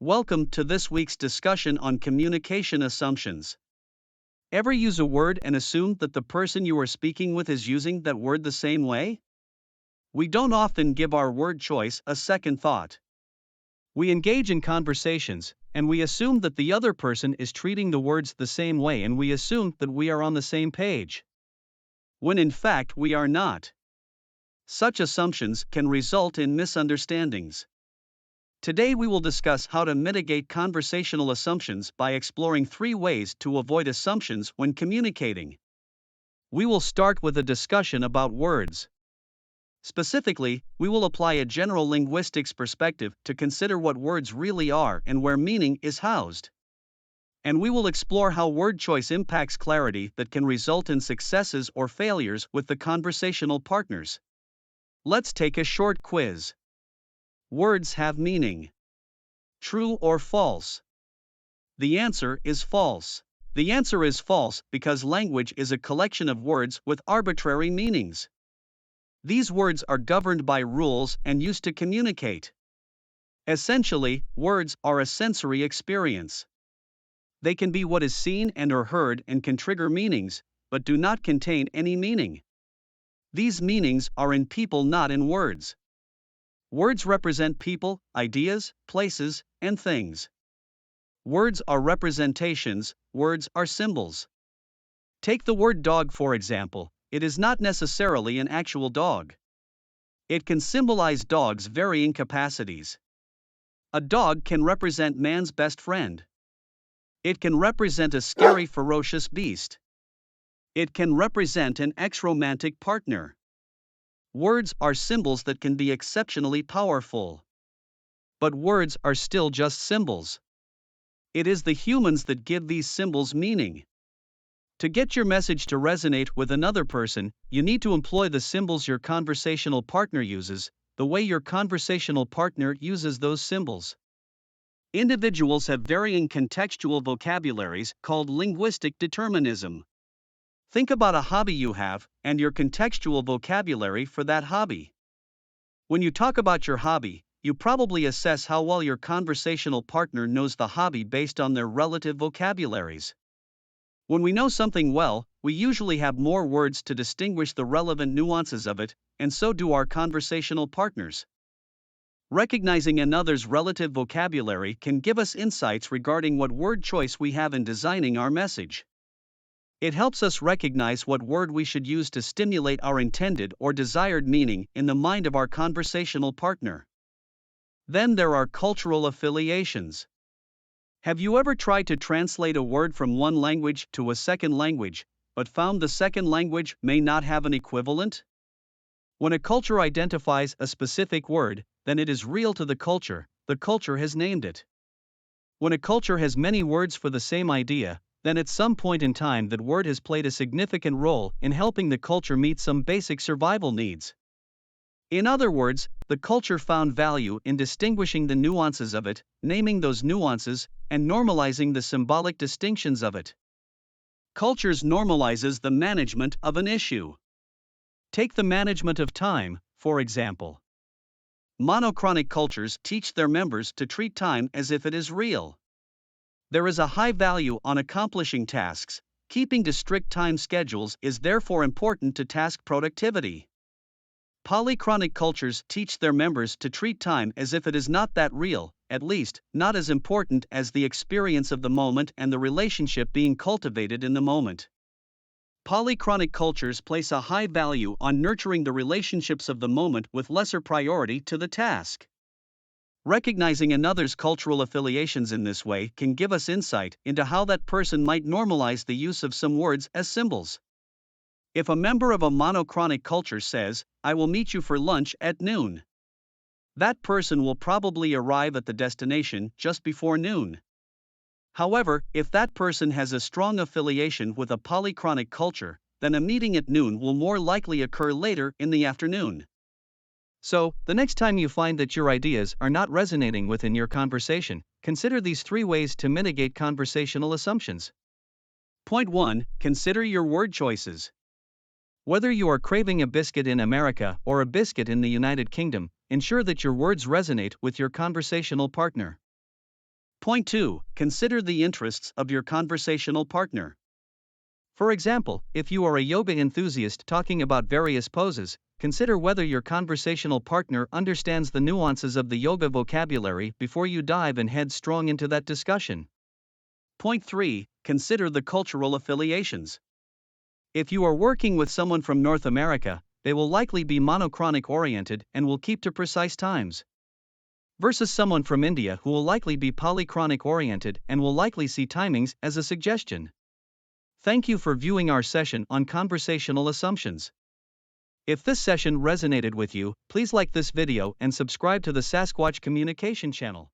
Welcome to this week's discussion on communication assumptions. Ever use a word and assume that the person you are speaking with is using that word the same way? We don't often give our word choice a second thought. We engage in conversations, and we assume that the other person is treating the words the same way, and we assume that we are on the same page, when in fact we are not. Such assumptions can result in misunderstandings. Today we will discuss how to mitigate conversational assumptions by exploring 3 ways to avoid assumptions when communicating. We will start with a discussion about words. Specifically, we will apply a general linguistics perspective to consider what words really are and where meaning is housed. And we will explore how word choice impacts clarity that can result in successes or failures with the conversational partners. Let's take a short quiz. Words have meaning. True or false? The answer is false. The answer is false because language is a collection of words with arbitrary meanings. These words are governed by rules and used to communicate. Essentially, words are a sensory experience. They can be what is seen and or heard and can trigger meanings, but do not contain any meaning. These meanings are in people, not in words. Words represent people, ideas, places, and things. Words are representations, words are symbols. Take the word dog for example, it is not necessarily an actual dog. It can symbolize dogs' varying capacities. A dog can represent man's best friend. It can represent a scary, ferocious beast. It can represent an ex-romantic partner. Words are symbols that can be exceptionally powerful. But words are still just symbols. It is the humans that give these symbols meaning. To get your message to resonate with another person, you need to employ the symbols your conversational partner uses, the way your conversational partner uses those symbols. Individuals have varying contextual vocabularies called linguistic determinism. Think about a hobby you have, and your contextual vocabulary for that hobby. When you talk about your hobby, you probably assess how well your conversational partner knows the hobby based on their relative vocabularies. When we know something well, we usually have more words to distinguish the relevant nuances of it, and so do our conversational partners. Recognizing another's relative vocabulary can give us insights regarding what word choice we have in designing our message. It helps us recognize what word we should use to stimulate our intended or desired meaning in the mind of our conversational partner. Then there are cultural affiliations. Have you ever tried to translate a word from one language to a second language, but found the second language may not have an equivalent? When a culture identifies a specific word, then it is real to the culture has named it. When a culture has many words for the same idea, then at some point in time that word has played a significant role in helping the culture meet some basic survival needs. In other words, the culture found value in distinguishing the nuances of it, naming those nuances, and normalizing the symbolic distinctions of it. Cultures normalizes the management of an issue. Take the management of time, for example. Monochronic cultures teach their members to treat time as if it is real. There is a high value on accomplishing tasks. Keeping to strict time schedules is therefore important to task productivity. Polychronic cultures teach their members to treat time as if it is not that real, at least, not as important as the experience of the moment and the relationship being cultivated in the moment. Polychronic cultures place a high value on nurturing the relationships of the moment with lesser priority to the task. Recognizing another's cultural affiliations in this way can give us insight into how that person might normalize the use of some words as symbols. If a member of a monochronic culture says, "I will meet you for lunch at noon," that person will probably arrive at the destination just before noon. However, if that person has a strong affiliation with a polychronic culture, then a meeting at noon will more likely occur later in the afternoon. So, the next time you find that your ideas are not resonating within your conversation, consider these 3 ways to mitigate conversational assumptions. Point 1. Consider your word choices. Whether you are craving a biscuit in America or a biscuit in the United Kingdom, ensure that your words resonate with your conversational partner. Point 2. Consider the interests of your conversational partner. For example, if you are a yoga enthusiast talking about various poses, consider whether your conversational partner understands the nuances of the yoga vocabulary before you dive in headstrong into that discussion. Point 3. Consider the cultural affiliations. If you are working with someone from North America, they will likely be monochronic oriented and will keep to precise times, versus someone from India who will likely be polychronic oriented and will likely see timings as a suggestion. Thank you for viewing our session on conversational assumptions. If this session resonated with you, please like this video and subscribe to the Sasquatch Communication channel.